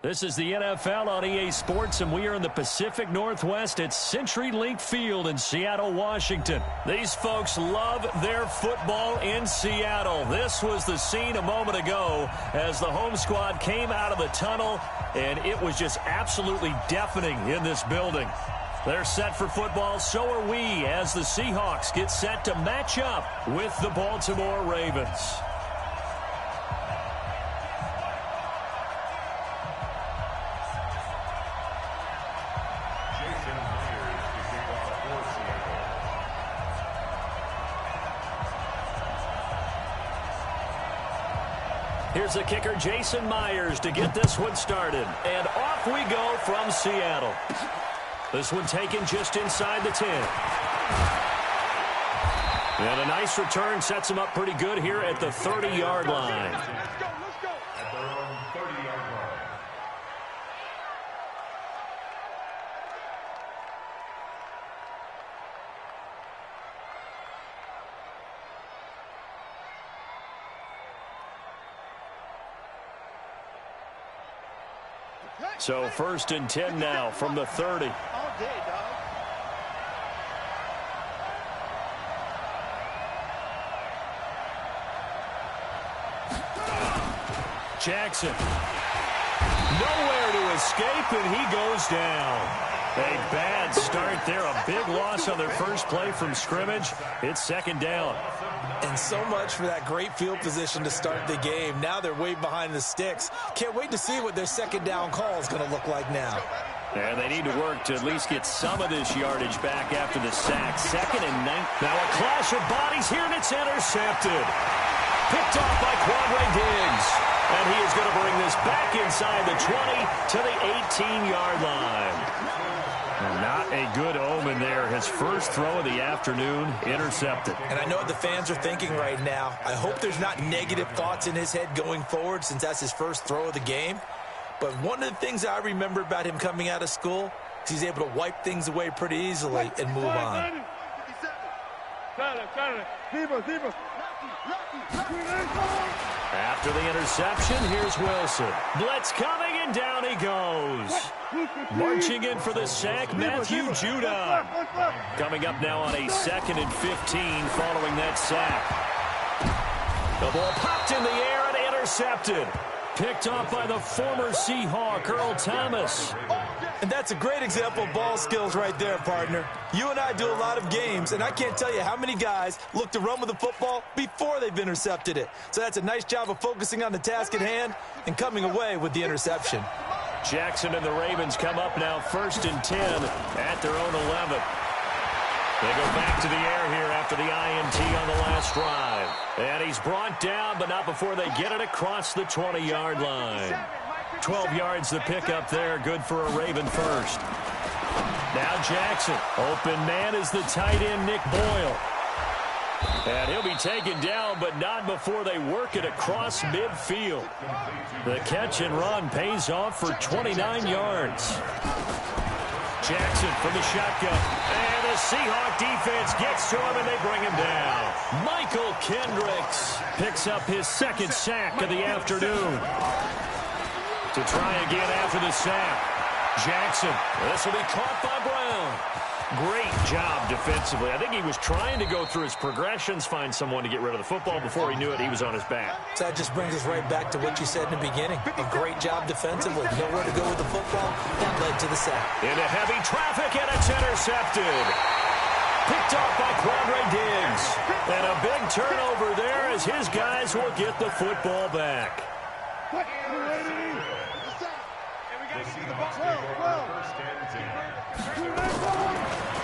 This is the NFL on EA Sports, and we are in the Pacific Northwest at CenturyLink Field in Seattle, Washington. These folks love their football in Seattle. This was the scene a moment ago as the home squad came out of the tunnel, and it was just absolutely deafening in this building. They're set for football, so are we, as the Seahawks get set to match up with the Baltimore Ravens. Here's the kicker, Jason Myers, to get this one started. And off we go from Seattle. This one taken just inside the 10. And a nice return sets him up pretty good here at the 30-yard line. Let's go. At their own 30-yard line. So 1st and 10 now from the 30. Jackson. Nowhere to escape, and he goes down. A bad start there. A big loss on their first play from scrimmage. It's 2nd down. And so much for that great field position to start the game. Now they're way behind the sticks. Can't wait to see what their 2nd down call is going to look like now. And they need to work to at least get some of this yardage back after the sack. 2nd and 9. Now a clash of bodies here, and it's intercepted. Picked off by Quandre Diggs. And he is going to bring this back inside the 20 to the 18-yard line. Not a good omen there. His first throw of the afternoon, intercepted. And I know what the fans are thinking right now. I hope there's not negative thoughts in his head going forward since that's his first throw of the game. But one of the things I remember about him coming out of school is he's able to wipe things away pretty easily and move on. After the interception, here's Wilson. Blitz coming, and down he goes. Marching in for the sack, Matthew Judon. Coming up now on a 2nd and 15 following that sack. The ball popped in the air and intercepted. Picked off by the former Seahawk, Earl Thomas. And that's a great example of ball skills right there, partner. You and I do a lot of games, and I can't tell you how many guys look to run with the football before they've intercepted it. So that's a nice job of focusing on the task at hand and coming away with the interception. Jackson and the Ravens come up now 1st and 10 at their own 11. They go back to the air here after the INT on the last drive. And he's brought down, but not before they get it across the 20-yard line. 12 yards the pickup there, good for a Raven first. Now Jackson, open man is the tight end Nick Boyle. And he'll be taken down, but not before they work it across midfield. The catch and run pays off for 29 yards. Jackson from the shotgun. And the Seahawk defense gets to him, and they bring him down. Michael Kendricks picks up his 2nd sack of the afternoon. To try again after the sack. Jackson. This will be caught by Brown. Great job defensively. I think he was trying to go through his progressions, find someone to get rid of the football. Before he knew it, he was on his back. So that just brings us right back to what you said in the beginning. A great job defensively. Nowhere to go with the football. That led to the sack. Into heavy traffic, and it's intercepted. Picked off by Quandre Diggs. And a big turnover there as his guys will get the football back.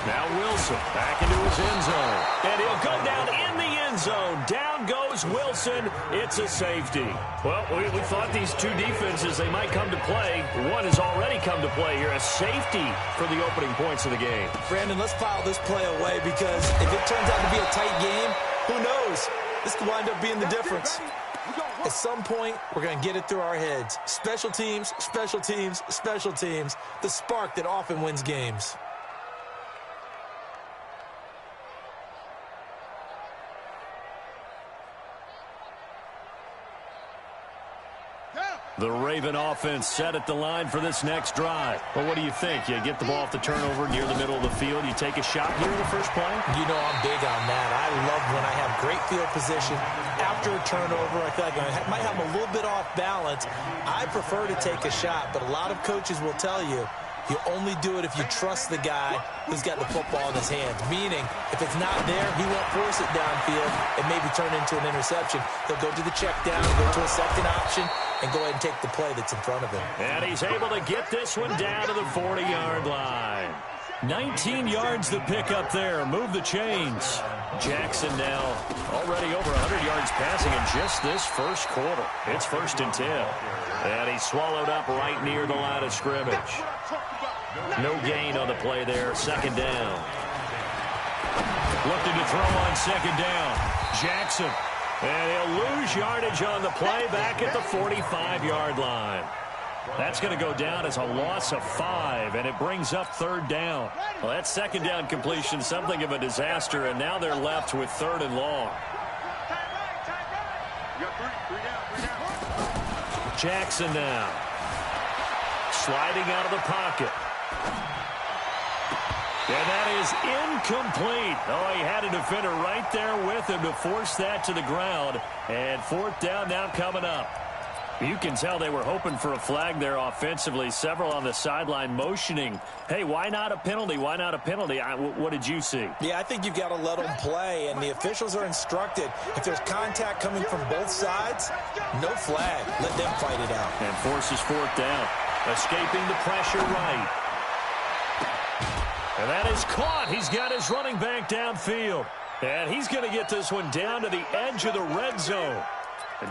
Now Wilson back into his end zone. And he'll go down in the end zone. Down goes Wilson. It's a safety. Well, we thought these two defenses, they might come to play. One has already come to play here. A safety for the opening points of the game. Brandon, let's file this play away because if it turns out to be a tight game, who knows? This could wind up being the difference. At some point, we're going to get it through our heads. Special teams, special teams, special teams. The spark that often wins games. The Raven offense set at the line for this next drive. Well, what do you think? You get the ball off the turnover near the middle of the field. You take a shot here in the first play? You know I'm big on that. I love when I have great field position. After a turnover, I feel like I might have a little bit off balance. I prefer to take a shot, but a lot of coaches will tell you, you only do it if you trust the guy who's got the football in his hands. Meaning, if it's not there, he won't force it downfield and maybe turn into an interception. He'll go to the check down, go to a second option, and go ahead and take the play that's in front of him. And he's able to get this one down to the 40-yard line. 19 yards to pick up there. Move the chains. Jackson now already over 100 yards passing in just this first quarter. It's 1st and 10. And he's swallowed up right near the line of scrimmage. No gain on the play there. 2nd down. Looking to throw on 2nd down. Jackson. And he'll lose yardage on the play back at the 45-yard line. That's going to go down as a loss of 5, and it brings up 3rd down. Well, that 2nd down completion, something of a disaster, and now they're left with 3rd and long. Jackson now. Sliding out of the pocket. And that is incomplete. Oh, he had a defender right there with him to force that to the ground. And 4th down now coming up. You can tell they were hoping for a flag there offensively. Several on the sideline motioning, hey, why not a penalty? Why not a penalty? What did you see? Yeah, I think you've got to let them play, and the officials are instructed. If there's contact coming from both sides, no flag. Let them fight it out. And forces 4th down. Escaping the pressure right. And that is caught. He's got his running back downfield. And he's going to get this one down to the edge of the red zone.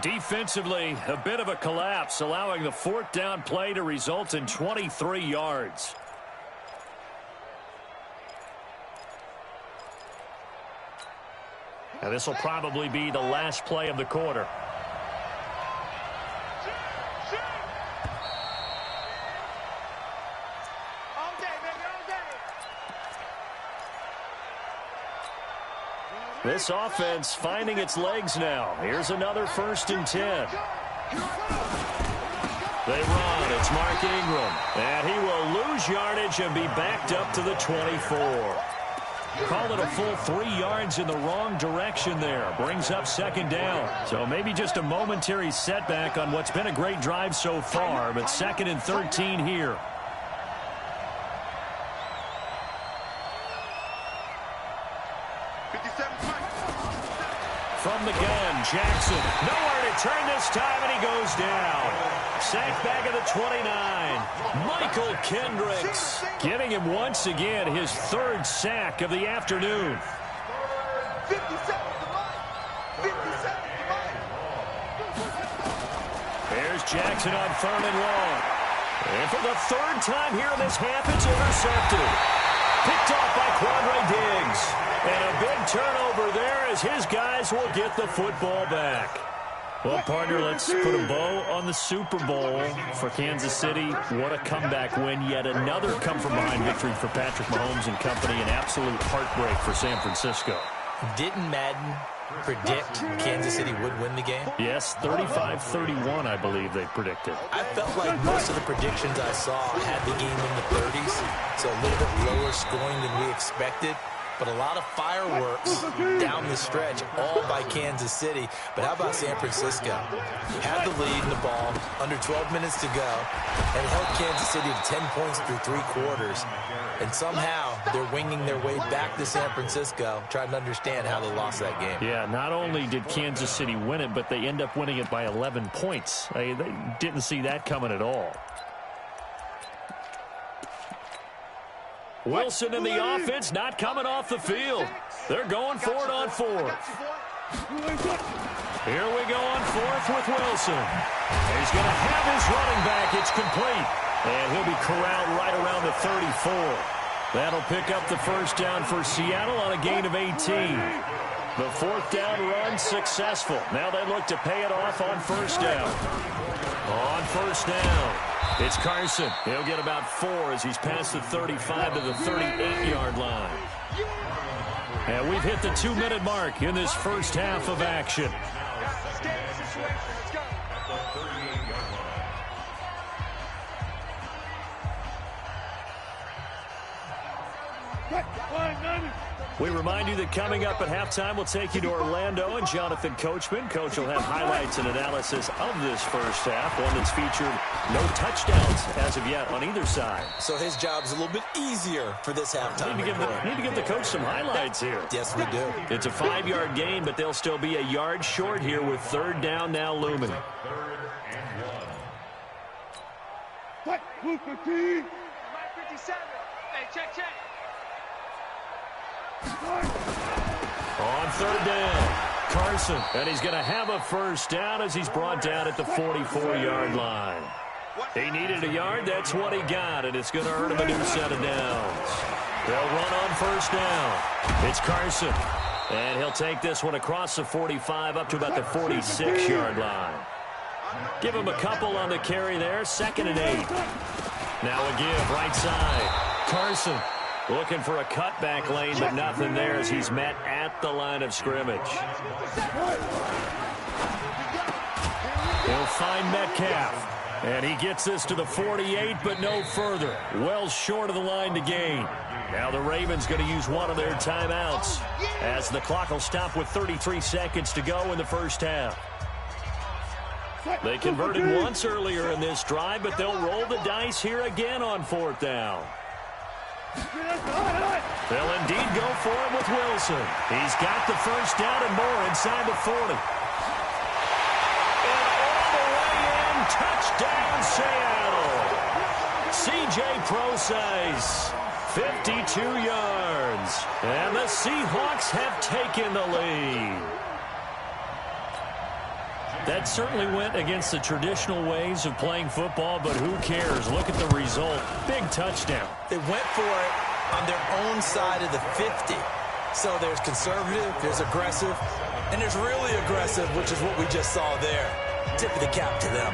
Defensively, a bit of a collapse, allowing the 4th down play to result in 23 yards. Now this will probably be the last play of the quarter. This offense finding its legs now. Here's another 1st and 10. They run. It's Mark Ingram. And he will lose yardage and be backed up to the 24. Call it a full 3 yards in the wrong direction there. Brings up 2nd down. So maybe just a momentary setback on what's been a great drive so far, but 2nd and 13 here. From the gun, Jackson. Nowhere to turn this time, and he goes down. Sacked back at the 29. Michael Kendricks giving him once again his 3rd sack of the afternoon. 57 There's Jackson on 3rd and long. And for the 3rd time here in this half, it's intercepted. Picked off by Quandre Diggs. And a big turnover there as his guys will get the football back. Well, partner, let's put a bow on the Super Bowl for Kansas City. What a comeback win. Yet another come-from-behind victory for Patrick Mahomes and company. An absolute heartbreak for San Francisco. Didn't Madden predict Kansas City would win the game? Yes, 35-31, I believe they predicted. I felt like most of the predictions I saw had the game in the 30s, so a little bit lower scoring than we expected. But a lot of fireworks down the stretch, all by Kansas City. But how about San Francisco? Had the lead in the ball, under 12 minutes to go, and held Kansas City to 10 points through 3 quarters. And somehow they're winging their way back to San Francisco, trying to understand how they lost that game. Yeah, not only did Kansas City win it, but they end up winning it by 11 points. They didn't see that coming at all. Wilson in the offense, not coming off the field. They're going for it on 4th. Here we go on 4th with Wilson. He's going to have his running back. It's complete. And he'll be corralled right around the 34. That'll pick up the 1st down for Seattle on a gain of 18. The 4th down run successful. Now they look to pay it off on 1st down. On 1st down. It's Carson. He'll get about 4 as he's past the 35 to the 38-yard line. And we've hit the 2-minute mark in this first half of action. We remind you that coming up at halftime, we'll take you to Orlando and Jonathan Coachman. Coach will have highlights and analysis of this first half, one that's featured no touchdowns as of yet on either side. So his job's a little bit easier for this halftime. Need to give the coach some highlights here. Yes, we do. It's a 5-yard gain, but they'll still be a yard short here with third down now looming. What? Move 15. 57. Hey, check. On third down, Carson, and he's going to have a first down as he's brought down at the 44-yard line. He needed a yard, that's what he got, and it's going to earn him a new set of downs. They'll run on first down. It's Carson, and he'll take this one across the 45 up to about the 46-yard line. Give him a couple on the carry there, 2nd and 8. Now a give, right side. Carson looking for a cutback lane, but nothing there as he's met at the line of scrimmage. He'll find Metcalf, and he gets this to the 48, but no further. Well short of the line to gain. Now the Ravens going to use one of their timeouts as the clock will stop with 33 seconds to go in the first half. They converted once earlier in this drive, but they'll roll the dice here again on 4th down. They'll indeed go for it with Wilson. He's got the first down and more inside the 40. And all the way in, touchdown Seattle. C.J. Prosise, 52 yards. And the Seahawks have taken the lead. That certainly went against the traditional ways of playing football, but who cares? Look at the result. Big touchdown. They went for it on their own side of the 50. So there's conservative, there's aggressive, and there's really aggressive, which is what we just saw there. Tip of the cap to them.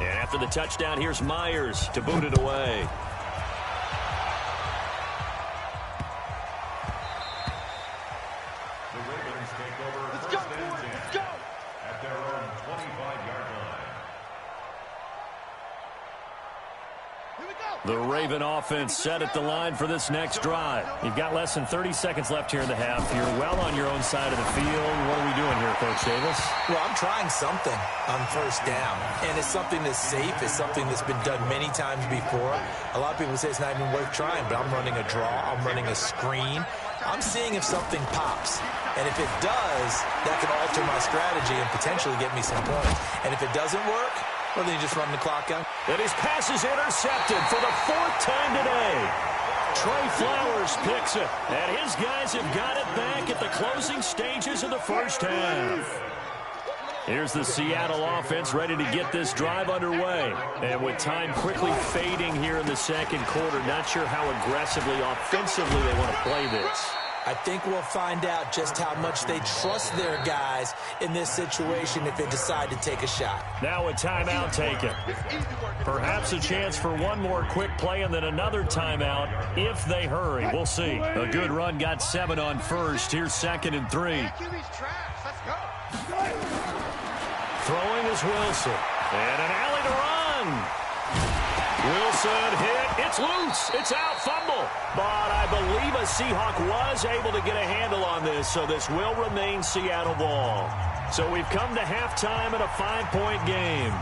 And after the touchdown, here's Myers to boot it away. The Ravens take over Let's first go, and boys, 10 let's go. at their own 25-yard line. Here we go. The Raven offense set at the line for this next drive. You've got less than 30 seconds left here in the half. You're well on your own side of the field. What are we doing here, Coach Davis? Well, I'm trying something on first down, and it's something that's safe. It's something that's been done many times before. A lot of people say it's not even worth trying, but I'm running a draw. I'm running a screen. I'm seeing if something pops, and if it does, that can alter my strategy and potentially get me some points. And if it doesn't work, well, then you just run the clock out. And his pass is intercepted for the 4th time today. Trey Flowers picks it, and his guys have got it back at the closing stages of the first half. Here's the Seattle offense ready to get this drive underway. And with time quickly fading here in the second quarter, not sure how aggressively, offensively they want to play this. I think we'll find out just how much they trust their guys in this situation if they decide to take a shot. Now a timeout taken. Perhaps a chance for one more quick play and then another timeout if they hurry. We'll see. A good run got 7 on first. Here's 2nd and 3. QB's trash. Let's go. Throwing is Wilson. And an alley to run. Wilson hit. It's loose. It's out. Fumble. But I believe a Seahawk was able to get a handle on this, so this will remain Seattle ball. So we've come to halftime in a 5-point game.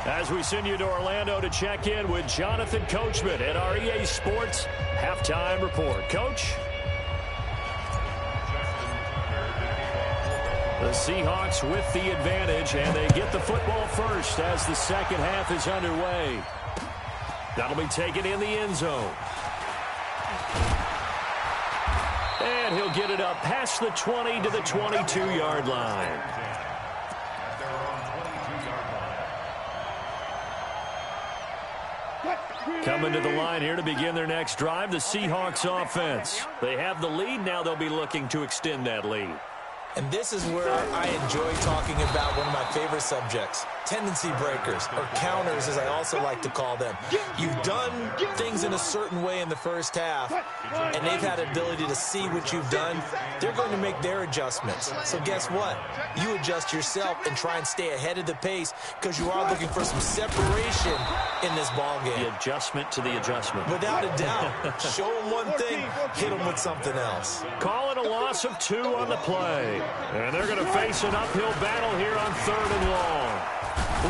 As we send you to Orlando to check in with Jonathan Coachman at our EA Sports Halftime Report. Coach? The Seahawks with the advantage, and they get the football first as the second half is underway. That'll be taken in the end zone. And he'll get it up past the 20 to the 22-yard line. Coming to the line here to begin their next drive, the Seahawks offense. They have the lead. Now they'll be looking to extend that lead. And this is where I enjoy talking about one of my favorite subjects, tendency breakers, or counters as I also like to call them. You've done things in a certain way in the first half, and they've had the ability to see what you've done. They're going to make their adjustments. So guess what? You adjust yourself and try and stay ahead of the pace because you are looking for some separation in this ball game. The adjustment to the adjustment. Without a doubt. Show them one thing, hit them with something else. Call it a loss of 2 on the play. And they're going to face an uphill battle here on 3rd and long.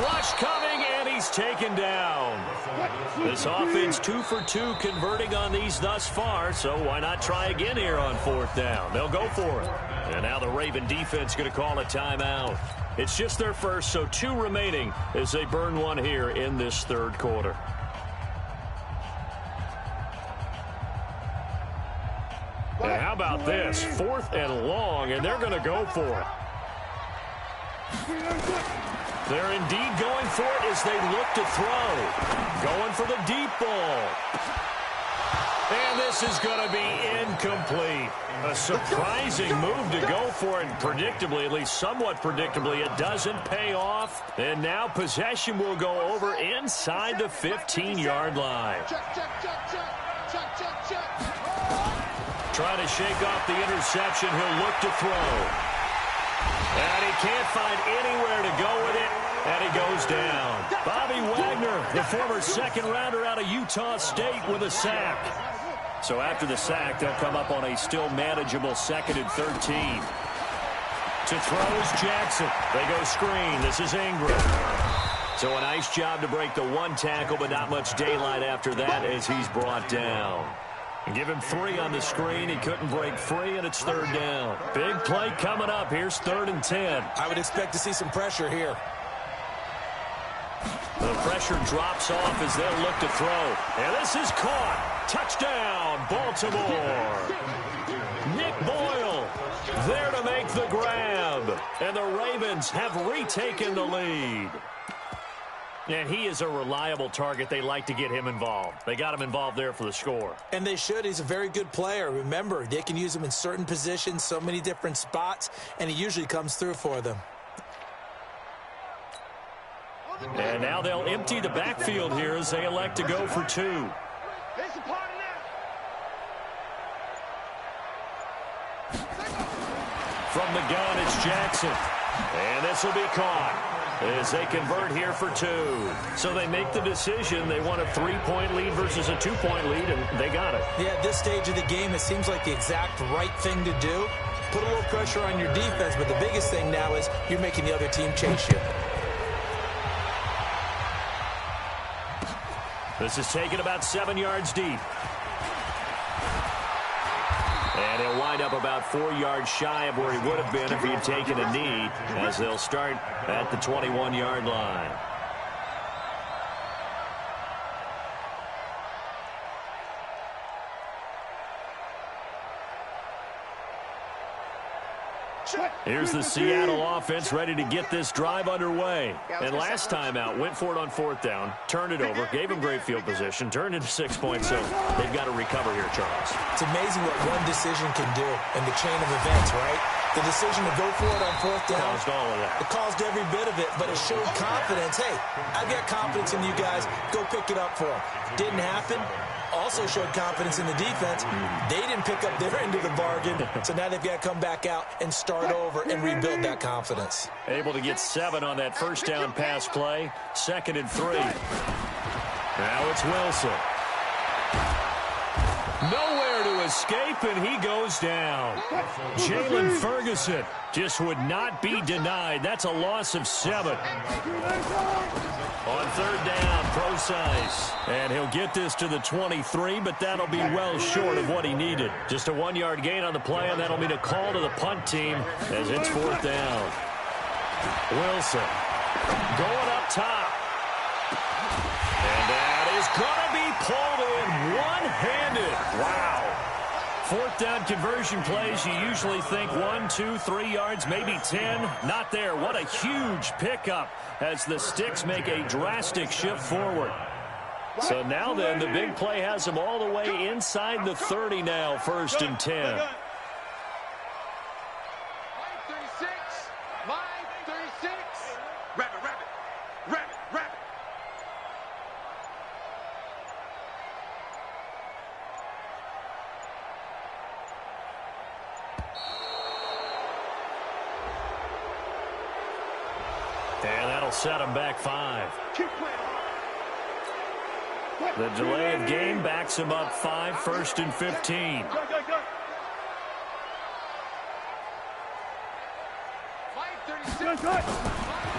Rush coming, and he's taken down. This offense 2 for 2 converting on these thus far, so why not try again here on 4th down? They'll go for it. And now the Raven defense going to call a timeout. It's just their first, so 2 remaining as they burn one here in this 3rd quarter. And how about this? 4th and long, and they're going to go for it. They're indeed going for it as they look to throw. Going for the deep ball. And this is going to be incomplete. A surprising move to go for it. Predictably, at least somewhat predictably, it doesn't pay off. And now possession will go over inside the 15-yard line. Trying to shake off the interception. He'll look to throw. And he can't find anywhere to go with it, and he goes down. Bobby Wagner, the former second-rounder out of Utah State, with a sack. So after the sack, they'll come up on a still manageable 2nd and 13. To throw is Jackson. They go screen. This is Ingram. So a nice job to break the 1 tackle, but not much daylight after that as he's brought down. And give him 3 on the screen. He couldn't break free, and it's 3rd down. Big play coming up. Here's 3rd and 10. I would expect to see some pressure here. The pressure drops off as they'll look to throw. And this is caught. Touchdown, Baltimore. Nick Boyle there to make the grab. And the Ravens have retaken the lead. And he is a reliable target. They like to get him involved. They got him involved there for the score. And they should. He's a very good player. Remember, they can use him in certain positions, so many different spots, and he usually comes through for them. And now they'll empty the backfield here as they elect to go for 2. From the gun, it's Jackson. And this will be caught as they convert here for 2. So they make the decision. They want a 3-point lead versus a 2-point lead, and they got it. Yeah, at this stage of the game, it seems like the exact right thing to do. Put a little pressure on your defense, but the biggest thing now is you're making the other team chase you. This is taken about 7 yards deep. And he'll wind up about 4 yards shy of where he would have been if he had taken a knee, as they'll start at the 21-yard line. Here's the Seattle offense ready to get this drive underway. And last time out, went for it on 4th down, turned it over, gave him great field position, turned into 6 points, so they've got to recover here, Charles. It's amazing what one decision can do in the chain of events, right? The decision to go for it on 4th down. Caused all of that. It caused every bit of it, but it showed confidence. Hey, I've got confidence in you guys. Go pick it up for them. Didn't happen. Also showed confidence in the defense. They didn't pick up their end of the bargain, so now they've got to come back out and start over and rebuild that confidence. Able to get 7 on that 1st down pass play. 2nd and 3. Now it's Wilson. Nowhere to escape, and he goes down. Jalen Ferguson just would not be denied. That's a loss of 7. On 3rd down, Procise. And he'll get this to the 23, but that'll be well short of what he needed. Just a 1-yard gain on the play, and that'll mean a call to the punt team as it's 4th down. Wilson going up top. And that is going to be pulled in one-handed. Wow. 4th down conversion plays, you usually think 1, 2, 3 yards, maybe 10. Not there. What a huge pickup as the Sticks make a drastic shift forward. So now then, the big play has them all the way inside the 30 now, 1st and 10. Line 36. Line 36. Rabbit, rabbit. That'll set them back 5. Keep playing. The delay of game backs them up 5, 1st and 15. Go.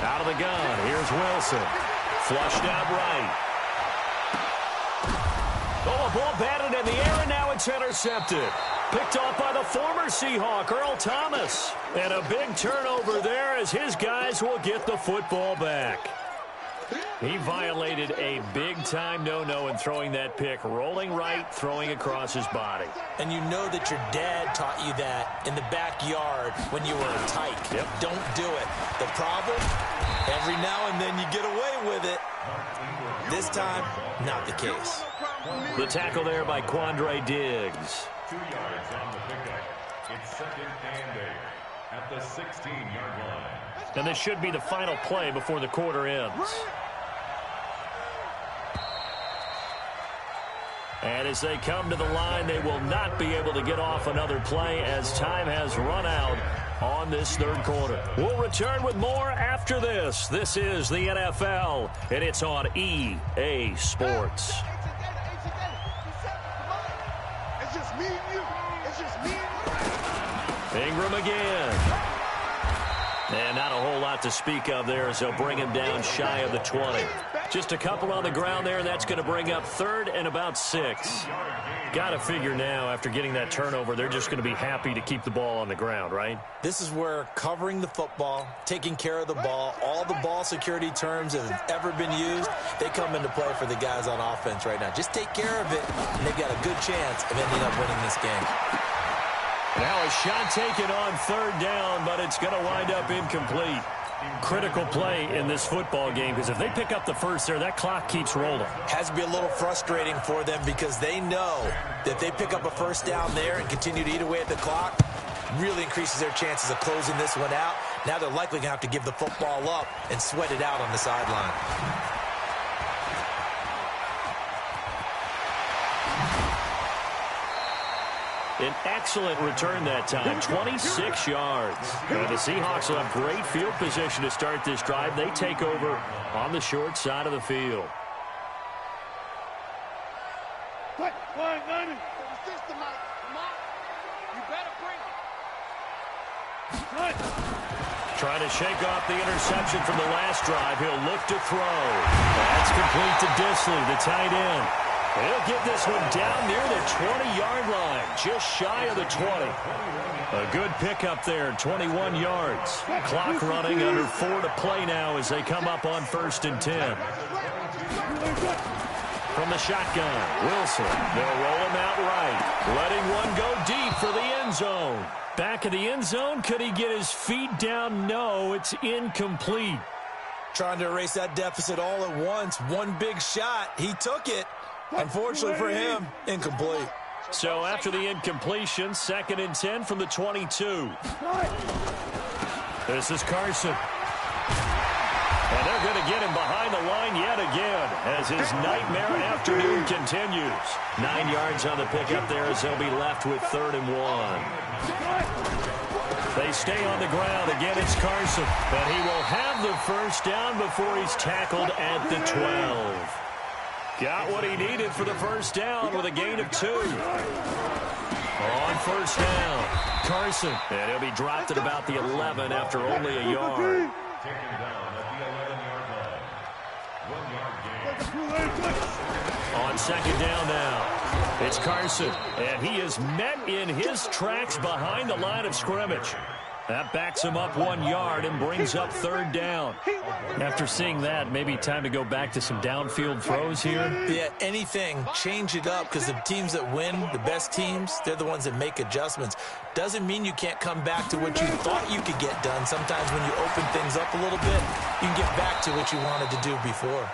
Out of the gun. Here's Wilson. Flushed out right. Oh, a ball batted in the air, and now it's intercepted. Picked off by the former Seahawk, Earl Thomas. And a big turnover there as his guys will get the football back. He violated a big-time no-no in throwing that pick. Rolling right, throwing across his body. And you know that your dad taught you that in the backyard when you were a tyke. Yep. Don't do it. The problem, every now and then you get away with it. This time, not the case. The tackle there by Quandre Diggs. 2 yards on the pickup. It's 2nd and 8 at the 16-yard line. And this should be the final play before the quarter ends. And as they come to the line, they will not be able to get off another play as time has run out on this 3rd quarter. We'll return with more after this. This is the NFL, and it's on EA Sports. It's just me and you. It's just me and you. Ingram again. And not a whole lot to speak of there as they'll bring him down shy of the 20. Just a couple on the ground there, and that's going to bring up 3rd and about 6. Got to figure now, after getting that turnover, they're just going to be happy to keep the ball on the ground, right? This is where covering the football, taking care of the ball, all the ball security terms that have ever been used, they come into play for the guys on offense right now. Just take care of it, and they've got a good chance of ending up winning this game. Now a shot taken on 3rd down, but it's going to wind up incomplete. Critical play in this football game, because if they pick up the first there, that clock keeps rolling. Has to be a little frustrating for them because they know that if they pick up a first down there and continue to eat away at the clock, really increases their chances of closing this one out. Now they're likely going to have to give the football up and sweat it out on the sideline. An excellent return that time, 26 yards. And the Seahawks will have great field position to start this drive. They take over on the short side of the field. Line 90. System out. Come on. You better bring it. Trying to shake off the interception from the last drive. He'll look to throw. That's complete to Disley, the tight end. He'll get this one down near the 20-yard line, just shy of the 20. A good pickup there, 21 yards. Clock running, under 4 to play now as they come up on 1st and 10. From the shotgun, Wilson. They'll roll him out right, letting one go deep for the end zone. Back of the end zone, could he get his feet down? No, it's incomplete. Trying to erase that deficit all at once. One big shot. He took it. Unfortunately for him, incomplete. So after the incompletion, 2nd and 10 from the 22. This is Carson. And they're going to get him behind the line yet again as his nightmare afternoon continues. 9 yards on the pickup there as they'll be left with 3rd and 1. They stay on the ground. Again, it's Carson. But he will have the first down before he's tackled at the 12. Got what he needed for the first down with a gain of 2. On 1st down, Carson. And he'll be dropped at about the 11 after only a yard. Taken down at the 11-yard line. 1 yard gain. On 2nd down now, it's Carson. And he is met in his tracks behind the line of scrimmage. That backs him up 1 yard and brings up 3rd down. After seeing that, maybe time to go back to some downfield throws here. Yeah, anything. Change it up because the teams that win, the best teams, they're the ones that make adjustments. Doesn't mean you can't come back to what you thought you could get done. Sometimes when you open things up a little bit, you can get back to what you wanted to do before.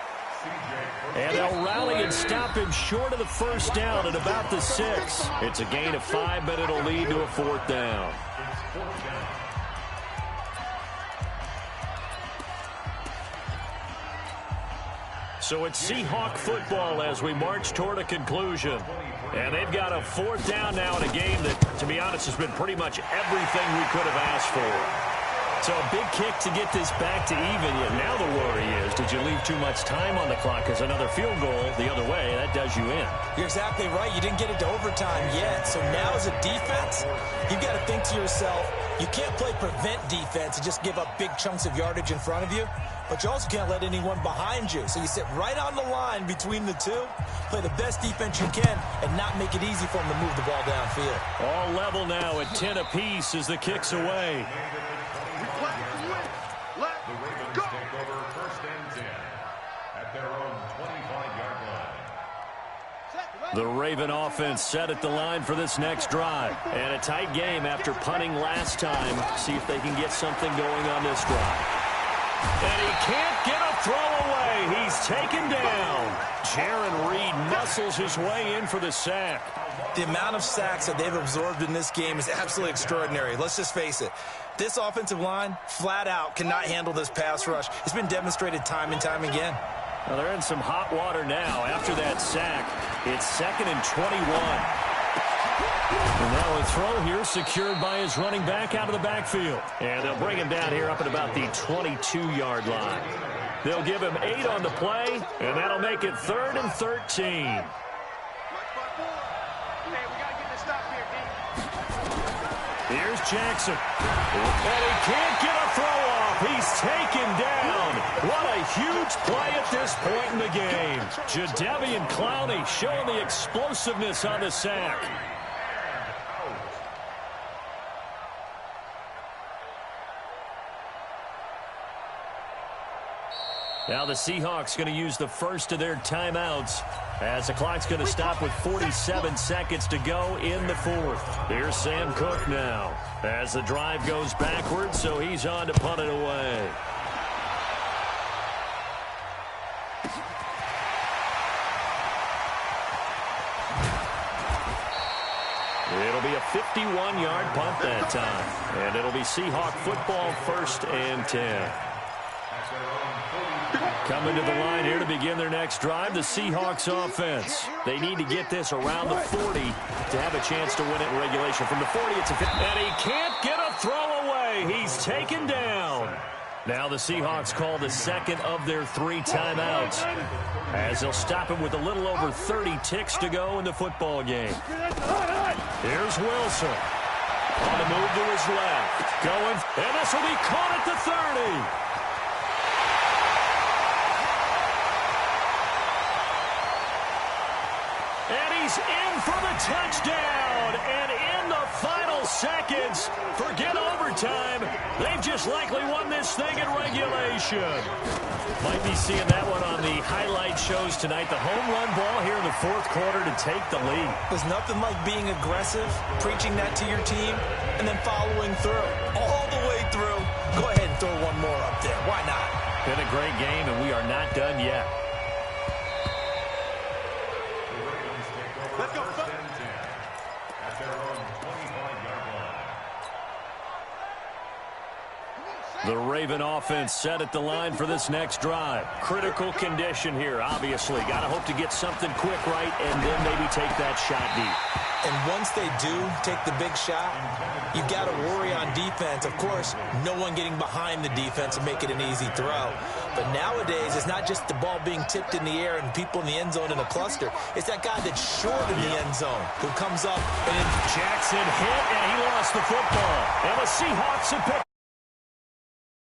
And they'll rally and stop him short of the first down at about the 6. It's a gain of 5, but it'll lead to a 4th down. So it's Seahawk football as we march toward a conclusion. And they've got a 4th down now in a game that, to be honest, has been pretty much everything we could have asked for. So a big kick to get this back to even. Yet now the worry is, did you leave too much time on the clock? Because another field goal the other way, that does you in. You're exactly right. You didn't get it to overtime yet. So now as a defense, you've got to think to yourself, you can't play prevent defense and just give up big chunks of yardage in front of you. But you also can't let anyone behind you. So you sit right on the line between the two, play the best defense you can, and not make it easy for them to move the ball downfield. All level now at 10 apiece as the kick's away. The Ravens take over 1st and 10 at their own 25-yard line. The Raven offense set at the line for this next drive. And a tight game after punting last time. See if they can get something going on this drive. And he can't get a throw away. He's taken down. Jaron Reed muscles his way in for the sack. The amount of sacks that they've absorbed in this game is absolutely extraordinary. Let's just face it. This offensive line, flat out, cannot handle this pass rush. It's been demonstrated time and time again. Well, they're in some hot water now after that sack. It's 2nd and 21. And now a throw here secured by his running back out of the backfield. And they'll bring him down here up at about the 22-yard line. They'll give him 8 on the play, and that'll make it 3rd and 13. Here's Jackson. And he can't get a throw off. He's taken down. What a huge play at this point in the game. Jadeveon Clowney showing the explosiveness on the sack. Now the Seahawks going to use the first of their timeouts as the clock's going to stop with 47 seconds to go in the 4th. Here's Sam Cook now as the drive goes backwards, so he's on to punt it away. It'll be a 51-yard punt that time, and it'll be Seahawk football 1st and 10. Coming to the line here to begin their next drive, the Seahawks offense. They need to get this around the 40 to have a chance to win it in regulation. From the 40, it's a 50. And he can't get a throw away. He's taken down. Now the Seahawks call the second of their 3 timeouts as they'll stop him with a little over 30 ticks to go in the football game. Here's Wilson. On the move to his left. Going, and this will be caught at the 30. And he's in for the touchdown. And in the final seconds, forget overtime. They've just likely won this thing in regulation. Might be seeing that one on the highlight shows tonight. The home run ball here in the 4th quarter to take the lead. There's nothing like being aggressive, preaching that to your team, and then following through. All the way through. Go ahead and throw one more up there. Why not? Been a great game, and we are not done yet. Let's go. 1st and 10 at their own 25-yard line. The Raven offense set at the line for this next drive. Critical condition here, obviously. Got to hope to get something quick right and then maybe take that shot deep. And once they do take the big shot, you've got to worry on defense. Of course, no one getting behind the defense and make it an easy throw. But nowadays, it's not just the ball being tipped in the air and people in the end zone in a cluster. It's that guy that's short in the end zone who comes up and Jackson hit, and he lost the football. And the Seahawks have picked